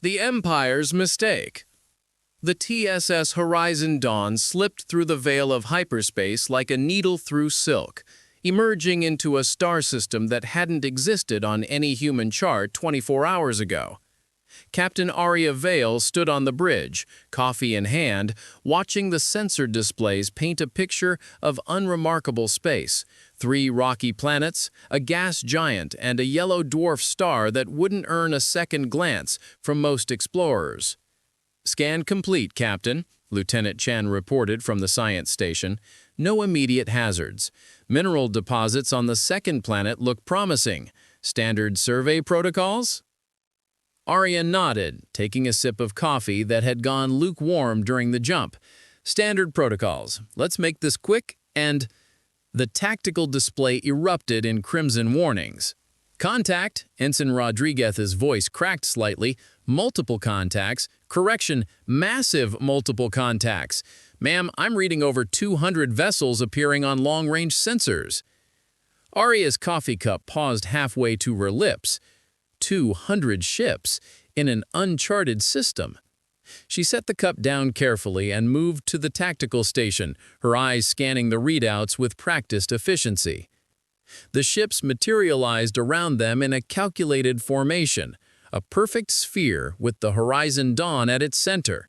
The Empire's Mistake. The TSS Horizon Dawn slipped through the veil of hyperspace like a needle through silk, emerging into a star system that hadn't existed on any human chart 24 hours ago. Captain Aria Vale stood on the bridge, coffee in hand, watching the sensor displays paint a picture of unremarkable space. 3 rocky planets, a gas giant, and a yellow dwarf star that wouldn't earn a second glance from most explorers. "Scan complete, Captain," Lieutenant Chen reported from the science station. "No immediate hazards. Mineral deposits on the second planet look promising. Standard survey protocols?" Arya nodded, taking a sip of coffee that had gone lukewarm during the jump. "Standard protocols. Let's make this quick," and the tactical display erupted in crimson warnings. "Contact," Ensign Rodriguez's voice cracked slightly. "Multiple contacts. Correction, massive multiple contacts. Ma'am, I'm reading over 200 vessels appearing on long-range sensors." Arya's coffee cup paused halfway to her lips. 200 ships in an uncharted system. She set the cup down carefully and moved to the tactical station, her eyes scanning the readouts with practiced efficiency. The ships materialized around them in a calculated formation, a perfect sphere with the Horizon Dawn at its center.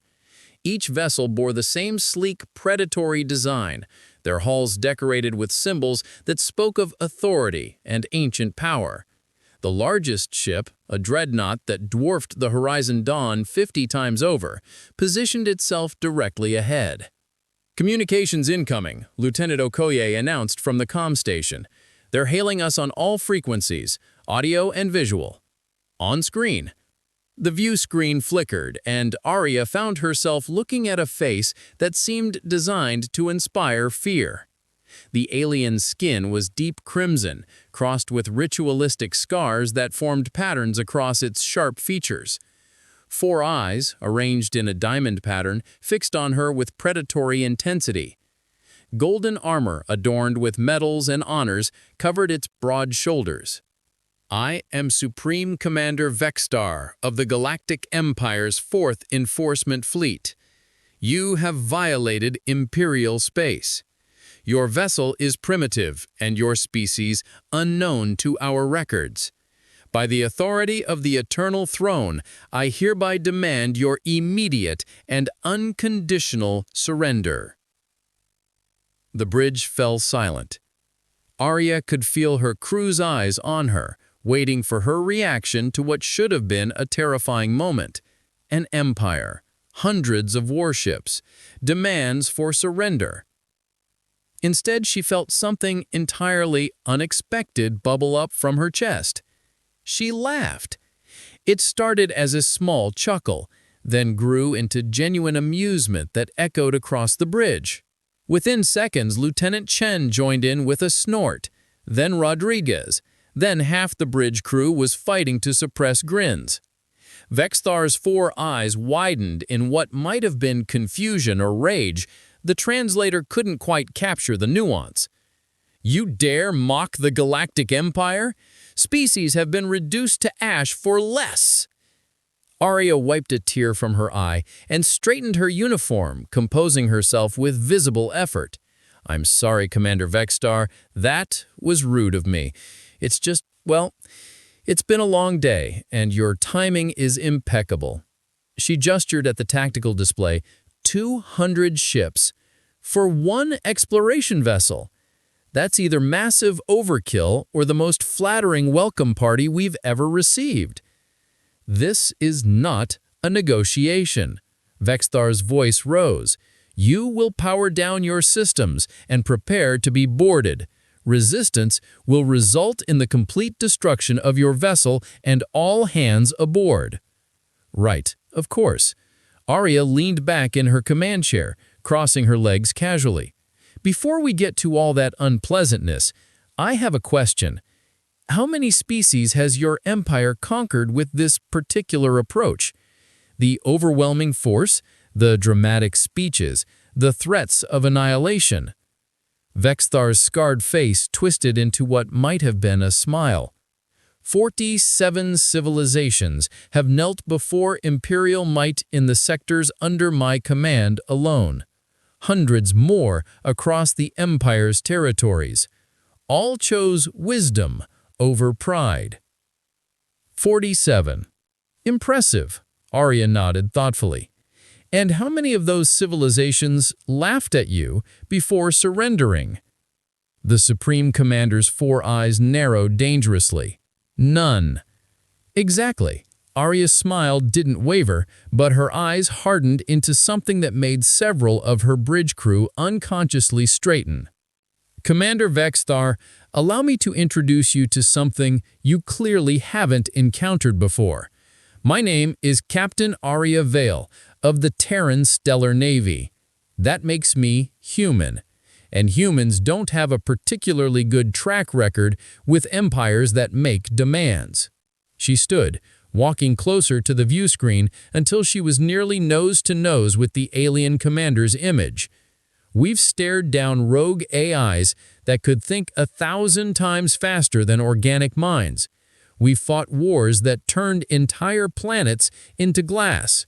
Each vessel bore the same sleek, predatory design, their hulls decorated with symbols that spoke of authority and ancient power. The largest ship, a dreadnought that dwarfed the Horizon Dawn 50 times over, positioned itself directly ahead. "Communications incoming," Lieutenant Okoye announced from the comm station. "They're hailing us on all frequencies, audio and visual." On screen. The view screen flickered, and Arya found herself looking at a face that seemed designed to inspire fear. The alien's skin was deep crimson, crossed with ritualistic scars that formed patterns across its sharp features. 4 eyes, arranged in a diamond pattern, fixed on her with predatory intensity. Golden armor adorned with medals and honors covered its broad shoulders. "I am Supreme Commander Vexstar of the Galactic Empire's 4th Enforcement Fleet. You have violated Imperial space. Your vessel is primitive and your species unknown to our records. By the authority of the Eternal Throne, I hereby demand your immediate and unconditional surrender." The bridge fell silent. Arya could feel her crew's eyes on her, waiting for her reaction to what should have been a terrifying moment. An empire, hundreds of warships, demands for surrender. Instead, she felt something entirely unexpected bubble up from her chest. She laughed. It started as a small chuckle, then grew into genuine amusement that echoed across the bridge. Within seconds, Lieutenant Chen joined in with a snort, then Rodriguez, then half the bridge crew was fighting to suppress grins. Vexstar's 4 eyes widened in what might have been confusion or rage. The translator couldn't quite capture the nuance. "You dare mock the Galactic Empire? Species have been reduced to ash for less." Arya wiped a tear from her eye and straightened her uniform, composing herself with visible effort. "I'm sorry, Commander Vexstar. That was rude of me. It's just, well, it's been a long day, and your timing is impeccable." She gestured at the tactical display. 200 ships for 1 exploration vessel. That's either massive overkill or the most flattering welcome party we've ever received. "This is not a negotiation." Vexstar's voice rose. "You will power down your systems and prepare to be boarded. Resistance will result in the complete destruction of your vessel and all hands aboard." "Right, of course." Arya leaned back in her command chair, crossing her legs casually. "Before we get to all that unpleasantness, I have a question. How many species has your empire conquered with this particular approach? The overwhelming force, the dramatic speeches, the threats of annihilation." Vexstar's scarred face twisted into what might have been a smile. 47 civilizations have knelt before imperial might in the sectors under my command alone. Hundreds more across the Empire's territories. All chose wisdom over pride. 47. Impressive, Arya nodded thoughtfully. And how many of those civilizations laughed at you before surrendering? The Supreme Commander's 4 eyes narrowed dangerously. None. Exactly. Arya's smile didn't waver, but her eyes hardened into something that made several of her bridge crew unconsciously straighten. Commander Vexthar, allow me to introduce you to something you clearly haven't encountered before. My name is Captain Arya Vale of the Terran Stellar Navy. That makes me human. And humans don't have a particularly good track record with empires that make demands. She stood, walking closer to the view screen until she was nearly nose to nose with the alien commander's image. We've stared down rogue AIs that could think 1,000 times faster than organic minds. We've fought wars that turned entire planets into glass.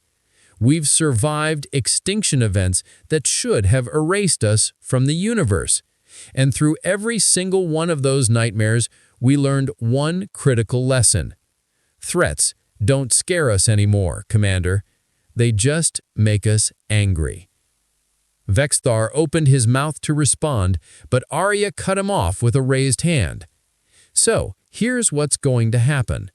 We've survived extinction events that should have erased us from the universe. And through every single one of those nightmares, we learned one critical lesson. Threats don't scare us anymore, Commander. They just make us angry. Vexthar opened his mouth to respond, but Arya cut him off with a raised hand. So, here's what's going to happen.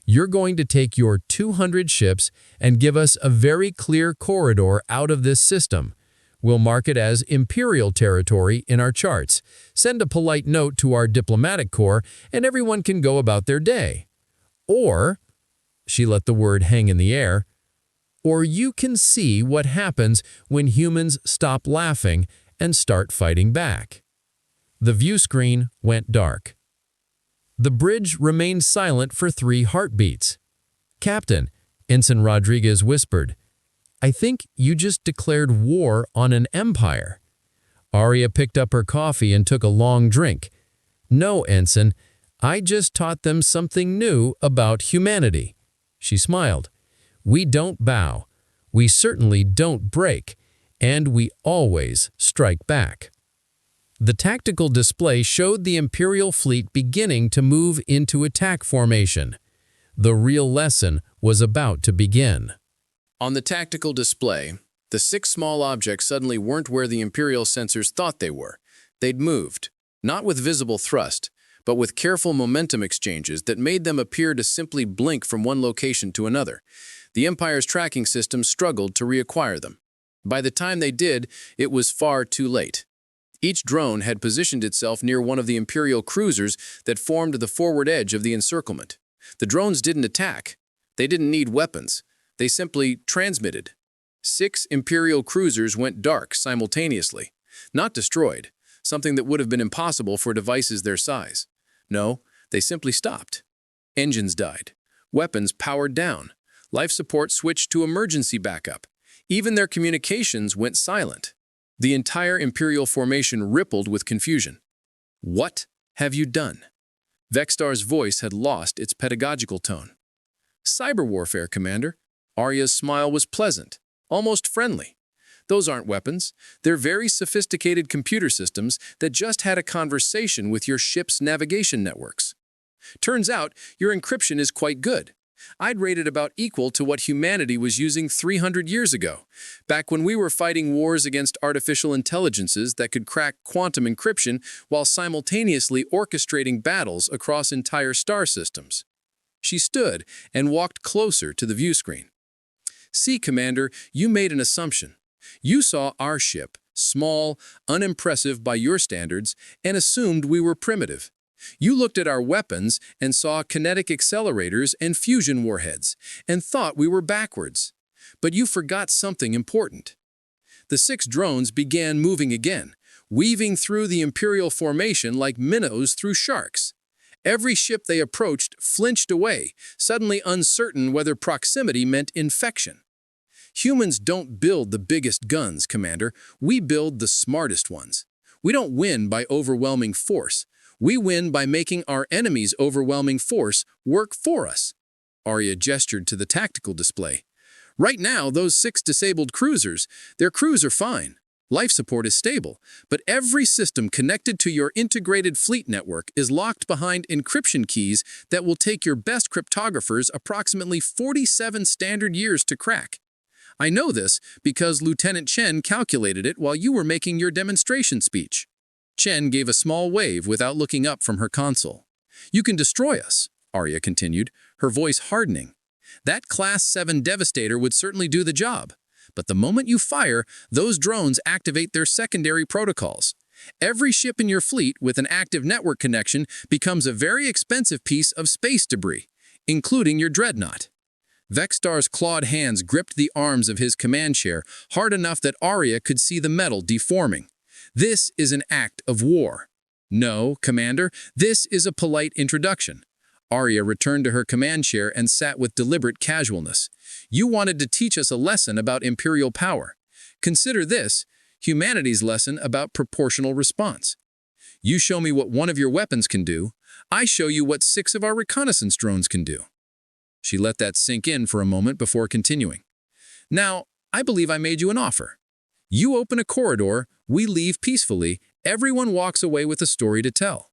You're going to take your 200 ships and give us a very clear corridor out of this system. We'll mark it as Imperial territory in our charts, send a polite note to our diplomatic corps, and everyone can go about their day. Or, she let the word hang in the air, or you can see what happens when humans stop laughing and start fighting back. The view screen went dark. The bridge remained silent for 3 heartbeats. Captain, Ensign Rodriguez whispered, I think you just declared war on an empire. Arya picked up her coffee and took a long drink. No, Ensign, I just taught them something new about humanity. She smiled. We don't bow. We certainly don't break. And we always strike back. The tactical display showed the Imperial fleet beginning to move into attack formation. The real lesson was about to begin. On the tactical display, the 6 small objects suddenly weren't where the Imperial sensors thought they were. They'd moved, not with visible thrust, but with careful momentum exchanges that made them appear to simply blink from one location to another. The Empire's tracking system struggled to reacquire them. By the time they did, it was far too late. Each drone had positioned itself near one of the Imperial cruisers that formed the forward edge of the encirclement. The drones didn't attack. They didn't need weapons. They simply transmitted. 6 Imperial cruisers went dark simultaneously. Not destroyed, something that would have been impossible for devices their size. No, they simply stopped. Engines died. Weapons powered down. Life support switched to emergency backup. Even their communications went silent. The entire Imperial formation rippled with confusion. What have you done? Vexthar's voice had lost its pedagogical tone. Cyber warfare, Commander. Arya's smile was pleasant, almost friendly. Those aren't weapons. They're very sophisticated computer systems that just had a conversation with your ship's navigation networks. Turns out, your encryption is quite good. I'd rate it about equal to what humanity was using 300 years ago, back when we were fighting wars against artificial intelligences that could crack quantum encryption while simultaneously orchestrating battles across entire star systems. She stood and walked closer to the view screen. See, Commander, you made an assumption. You saw our ship, small, unimpressive by your standards, and assumed we were primitive. You looked at our weapons and saw kinetic accelerators and fusion warheads, and thought we were backwards. But you forgot something important. The 6 drones began moving again, weaving through the Imperial formation like minnows through sharks. Every ship they approached flinched away, suddenly uncertain whether proximity meant infection. Humans don't build the biggest guns, Commander. We build the smartest ones. We don't win by overwhelming force. We win by making our enemy's overwhelming force work for us. Arya gestured to the tactical display. Right now, those 6 disabled cruisers, their crews are fine. Life support is stable, but every system connected to your integrated fleet network is locked behind encryption keys that will take your best cryptographers approximately 47 standard years to crack. I know this because Lieutenant Chen calculated it while you were making your demonstration speech. Chen gave a small wave without looking up from her console. You can destroy us, Arya continued, her voice hardening. That Class 7 Devastator would certainly do the job. But the moment you fire, those drones activate their secondary protocols. Every ship in your fleet with an active network connection becomes a very expensive piece of space debris, including your dreadnought. Vextar's clawed hands gripped the arms of his command chair hard enough that Arya could see the metal deforming. This is an act of war. No, Commander, this is a polite introduction. Arya returned to her command chair and sat with deliberate casualness. You wanted to teach us a lesson about imperial power. Consider this, humanity's lesson about proportional response. You show me what one of your weapons can do, I show you what 6 of our reconnaissance drones can do. She let that sink in for a moment before continuing. Now, I believe I made you an offer. You open a corridor, we leave peacefully, everyone walks away with a story to tell.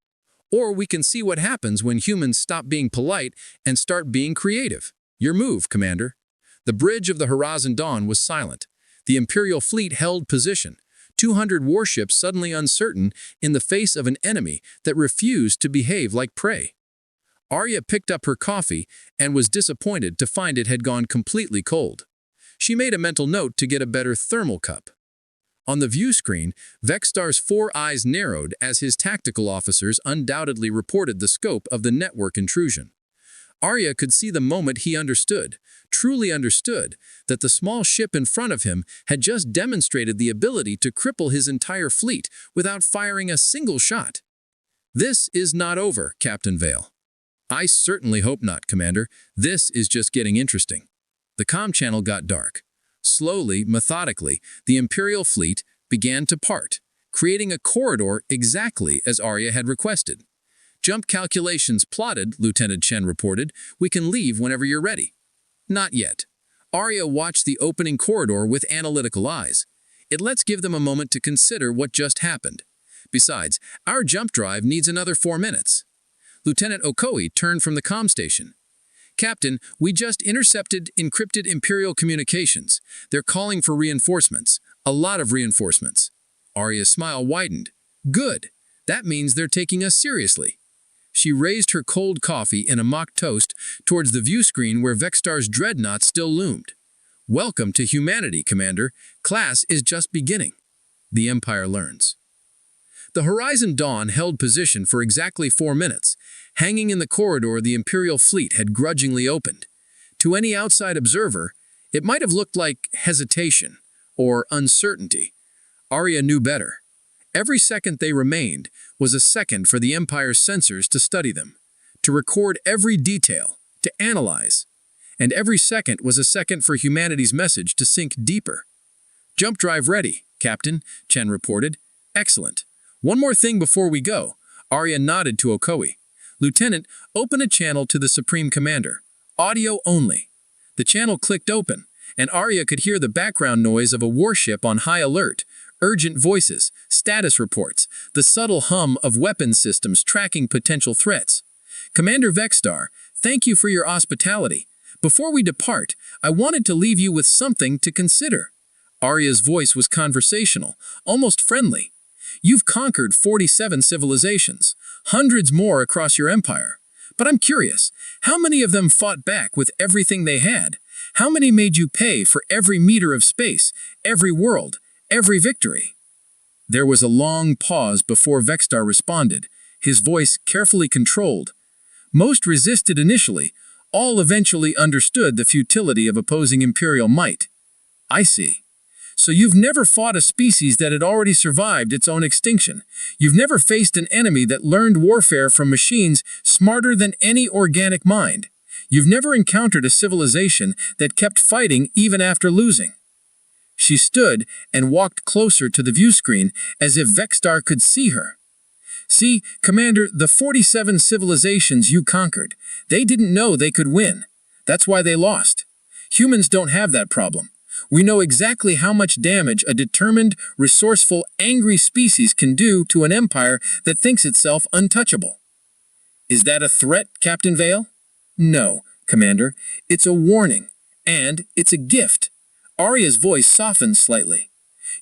Or we can see what happens when humans stop being polite and start being creative. Your move, Commander. The bridge of the Horizon Dawn was silent. The Imperial fleet held position, 200 warships suddenly uncertain in the face of an enemy that refused to behave like prey. Arya picked up her coffee and was disappointed to find it had gone completely cold. She made a mental note to get a better thermal cup. On the view screen, Vextar's 4 eyes narrowed as his tactical officers undoubtedly reported the scope of the network intrusion. Arya could see the moment he understood, truly understood, that the small ship in front of him had just demonstrated the ability to cripple his entire fleet without firing a single shot. This is not over, Captain Vale. I certainly hope not, Commander. This is just getting interesting. The comm channel got dark. Slowly, methodically, the Imperial fleet began to part, creating a corridor exactly as Arya had requested. Jump calculations plotted, Lieutenant Chen reported. We can leave whenever you're ready. Not yet. Arya watched the opening corridor with analytical eyes. Let's give them a moment to consider what just happened. Besides, our jump drive needs another 4 minutes. Lieutenant Okoye turned from the comm station. Captain, we just intercepted encrypted Imperial communications. They're calling for reinforcements. A lot of reinforcements. Arya's smile widened. Good. That means they're taking us seriously. She raised her cold coffee in a mock toast towards the view screen where Vextar's dreadnought still loomed. Welcome to humanity, Commander. Class is just beginning. The Empire learns. The Horizon Dawn held position for exactly 4 minutes. Hanging in the corridor the Imperial fleet had grudgingly opened. To any outside observer, it might have looked like hesitation or uncertainty. Arya knew better. Every second they remained was a second for the Empire's sensors to study them, to record every detail, to analyze. And every second was a second for humanity's message to sink deeper. Jump drive ready, Captain, Chen reported. Excellent. One more thing before we go. Arya nodded to Okoye. Lieutenant, open a channel to the Supreme Commander. Audio only. The channel clicked open, and Arya could hear the background noise of a warship on high alert, urgent voices, status reports, the subtle hum of weapons systems tracking potential threats. Commander Vextar, thank you for your hospitality. Before we depart, I wanted to leave you with something to consider. Arya's voice was conversational, almost friendly. You've conquered 47 civilizations, hundreds more across your empire. But I'm curious, how many of them fought back with everything they had? How many made you pay for every meter of space, every world, every victory? There was a long pause before Vextar responded, his voice carefully controlled. Most resisted initially, all eventually understood the futility of opposing imperial might. I see. So you've never fought a species that had already survived its own extinction. You've never faced an enemy that learned warfare from machines smarter than any organic mind. You've never encountered a civilization that kept fighting even after losing. She stood and walked closer to the view screen as if Vextar could see her. See, Commander, the 47 civilizations you conquered, they didn't know they could win. That's why they lost. Humans don't have that problem. We know exactly how much damage a determined, resourceful, angry species can do to an empire that thinks itself untouchable. Is that a threat, Captain Vale? No, Commander. It's a warning. And it's a gift. Arya's voice softened slightly.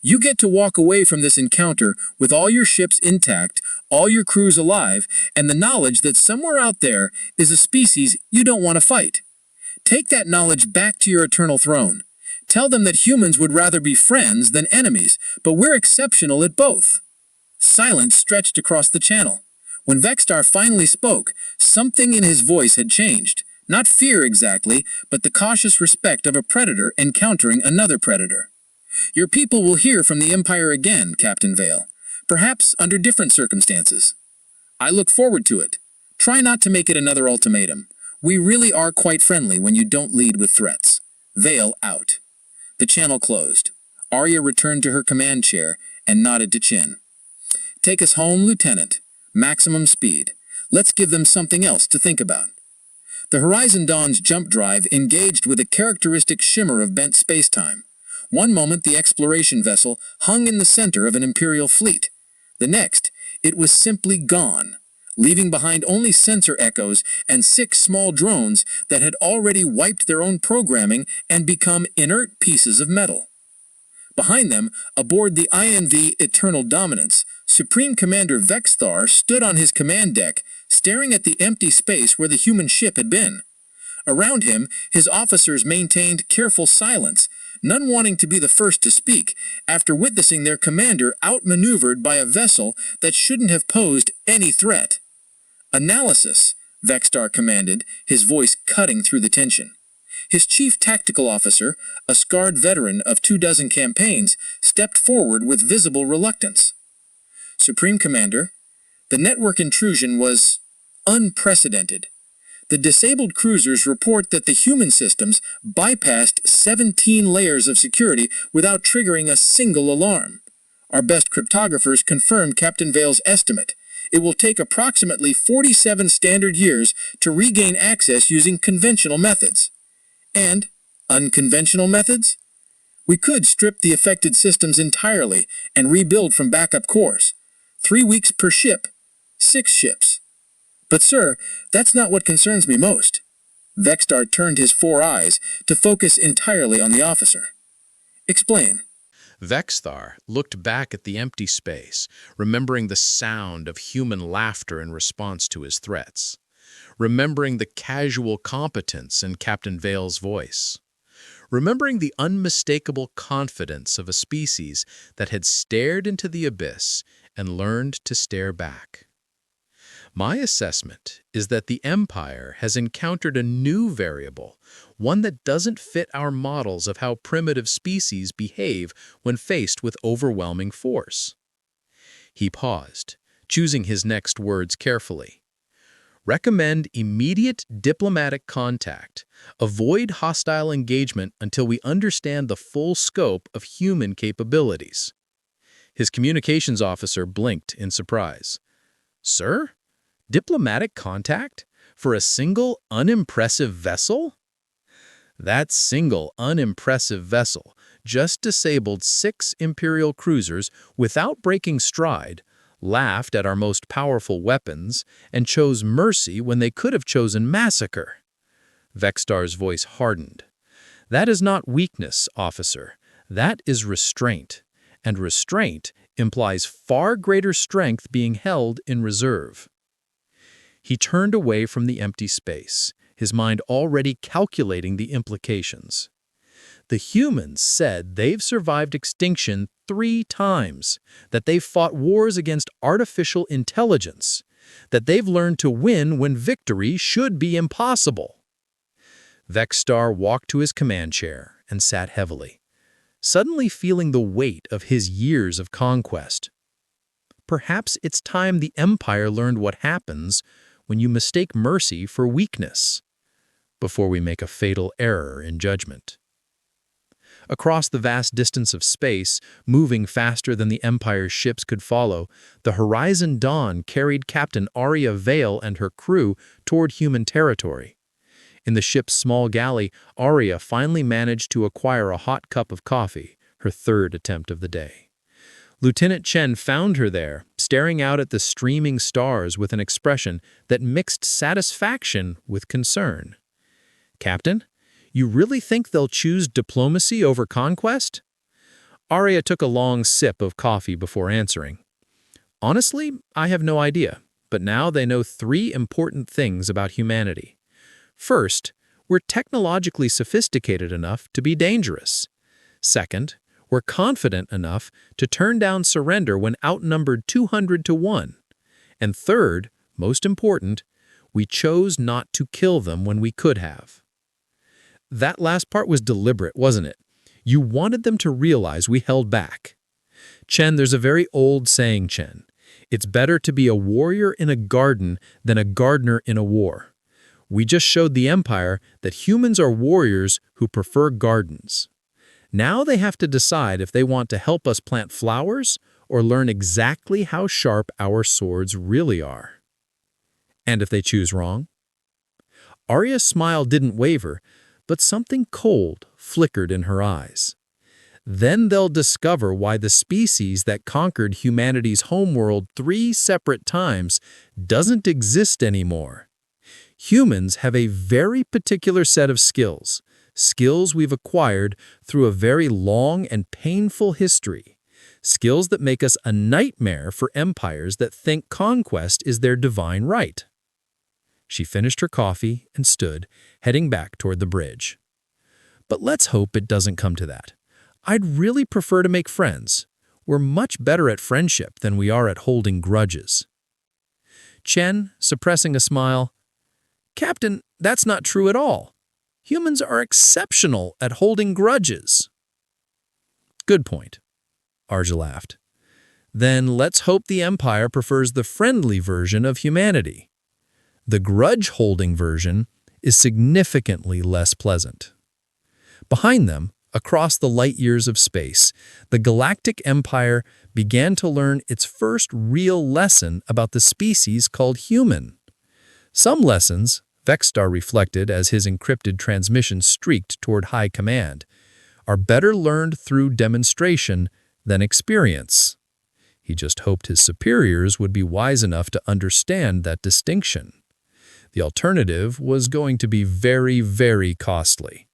You get to walk away from this encounter with all your ships intact, all your crews alive, and the knowledge that somewhere out there is a species you don't want to fight. Take that knowledge back to your eternal throne. Tell them that humans would rather be friends than enemies, but we're exceptional at both. Silence stretched across the channel. When Vexstar finally spoke, something in his voice had changed. Not fear exactly, but the cautious respect of a predator encountering another predator. Your people will hear from the Empire again, Captain Vale. Perhaps under different circumstances. I look forward to it. Try not to make it another ultimatum. We really are quite friendly when you don't lead with threats. Vale out. The channel closed. Arya returned to her command chair and nodded to Chin. Take us home, Lieutenant. Maximum speed. Let's give them something else to think about. The Horizon Dawn's jump drive engaged with a characteristic shimmer of bent spacetime. One moment the exploration vessel hung in the center of an Imperial fleet. The next, it was simply gone, leaving behind only sensor echoes and 6 small drones that had already wiped their own programming and become inert pieces of metal. Behind them, aboard the INV Eternal Dominance, Supreme Commander Vexstar stood on his command deck, staring at the empty space where the human ship had been. Around him, his officers maintained careful silence, none wanting to be the first to speak, after witnessing their commander outmaneuvered by a vessel that shouldn't have posed any threat. Analysis, Vexstar commanded, his voice cutting through the tension. His chief tactical officer, a scarred veteran of 24 campaigns, stepped forward with visible reluctance. Supreme Commander, the network intrusion was unprecedented. The disabled cruisers report that the human systems bypassed 17 layers of security without triggering a single alarm. Our best cryptographers confirmed Captain Vale's estimate. It will take approximately 47 standard years to regain access using conventional methods. And unconventional methods? We could strip the affected systems entirely and rebuild from backup cores. 3 weeks per ship, 6 ships. But sir, that's not what concerns me most. Vexstar turned his 4 eyes to focus entirely on the officer. Explain. Vexstar looked back at the empty space, remembering the sound of human laughter in response to his threats, remembering the casual competence in Captain Vale's voice, remembering the unmistakable confidence of a species that had stared into the abyss and learned to stare back. My assessment is that the Empire has encountered a new variable, one that doesn't fit our models of how primitive species behave when faced with overwhelming force. He paused, choosing his next words carefully. Recommend immediate diplomatic contact. Avoid hostile engagement until we understand the full scope of human capabilities. His communications officer blinked in surprise. Sir? Diplomatic contact? For a single, unimpressive vessel? That single, unimpressive vessel just disabled 6 Imperial cruisers without breaking stride, laughed at our most powerful weapons, and chose mercy when they could have chosen massacre. Vexstar's voice hardened. That is not weakness, officer. That is restraint. And restraint implies far greater strength being held in reserve. He turned away from the empty space, his mind already calculating the implications. The humans said they've survived extinction 3 times, that they've fought wars against artificial intelligence, that they've learned to win when victory should be impossible. Vexstar walked to his command chair and sat heavily, suddenly feeling the weight of his years of conquest. Perhaps it's time the Empire learned what happens when you mistake mercy for weakness, before we make a fatal error in judgment. Across the vast distance of space, moving faster than the Empire's ships could follow, the Horizon Dawn carried Captain Arya Vale and her crew toward human territory. In the ship's small galley, Arya finally managed to acquire a hot cup of coffee, her third attempt of the day. Lieutenant Chen found her there, staring out at the streaming stars with an expression that mixed satisfaction with concern. "Captain, you really think they'll choose diplomacy over conquest?" Arya took a long sip of coffee before answering. "Honestly, I have no idea, but now they know three important things about humanity. First, we're technologically sophisticated enough to be dangerous. Second, we're confident enough to turn down surrender when outnumbered 200 to 1. And third, most important, we chose not to kill them when we could have." That last part was deliberate, wasn't it? You wanted them to realize we held back. Chen, there's a very old saying, Chen. It's better to be a warrior in a garden than a gardener in a war. We just showed the Empire that humans are warriors who prefer gardens. Now they have to decide if they want to help us plant flowers or learn exactly how sharp our swords really are. And if they choose wrong? Arya's smile didn't waver, but something cold flickered in her eyes. Then they'll discover why the species that conquered humanity's homeworld 3 separate times doesn't exist anymore. Humans have a very particular set of skills we've acquired through a very long and painful history, skills that make us a nightmare for empires that think conquest is their divine right. She finished her coffee and stood, heading back toward the bridge. But let's hope it doesn't come to that. I'd really prefer to make friends. We're much better at friendship than we are at holding grudges. Chen, suppressing a smile, "Captain, that's not true at all. Humans are exceptional at holding grudges." "Good point," Arya laughed. "Then let's hope the Empire prefers the friendly version of humanity. The grudge-holding version is significantly less pleasant." Behind them, across the light years of space, the Galactic Empire began to learn its first real lesson about the species called human. Some lessons, Vexstar reflected as his encrypted transmission streaked toward high command, are better learned through demonstration than experience. He just hoped his superiors would be wise enough to understand that distinction. The alternative was going to be very, very costly.